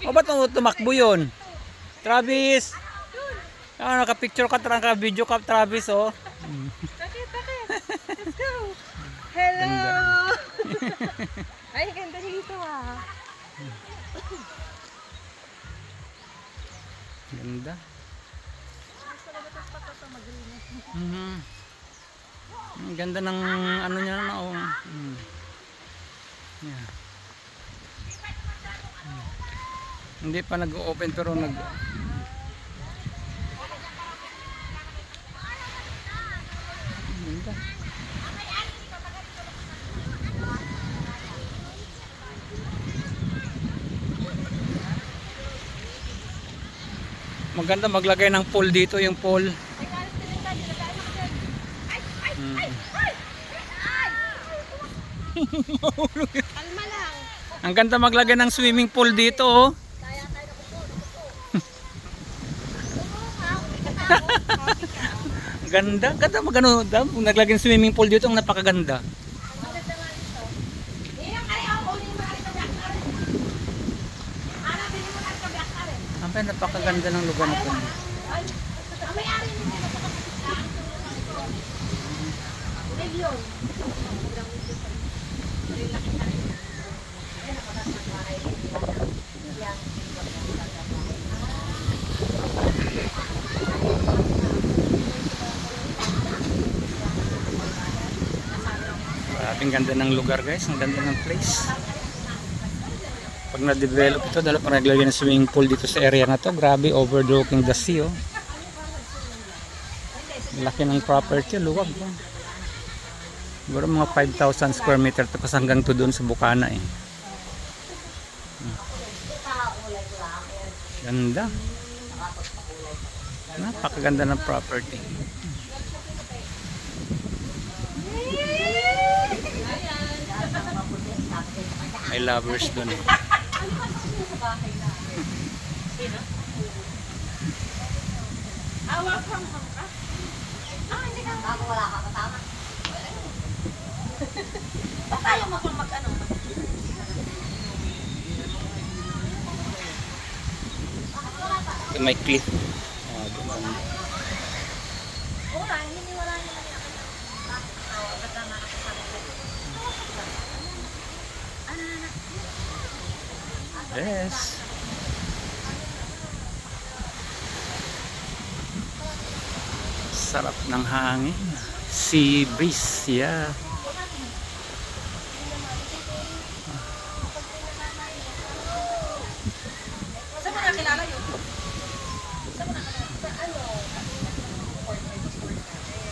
O ba't tumakbo yun? Travis! Ah, naka-picture ka, naka-video ka, Travis, oh. Bakit? Let's go! Hello! Ay, ganda dito ah. Ganda. Ang ganda ng ano niya na, oh. Yeah. Hindi pa nag-open pero ganda. Maganda maglagay ng pool dito, yung pool. Kalma lang. Ang ganda maglagay ng swimming pool dito, oh. Ganda, ganda magano, naglagay ng swimming pool dito, ang napakaganda. Ang napakaganda ng lugar na 'to. Ang ganda ng lugar, guys, ang ganda ng place. Pag na-develop ito, dahil pag naglagay ng swimming pool dito sa area na to, grabe, overlooking the sea, oh. Laki ng property, luwag, oh. Siguro mga 5,000 square meter tapos hanggang to doon sa Bukana, eh. Ganda. Napakaganda ng property. May lovers doon, eh. Awak from home ka? Hindi ka. Bago wala ka kasama. Ba't tayo mag-ano? May cliff. Wala, hindi wala naman yan. Ba't na nakasama? Yes. Sarap ng hangin. Sea breeze, yeah. Saan mo nakilala yun? Saan mo nakilala? Sa ano?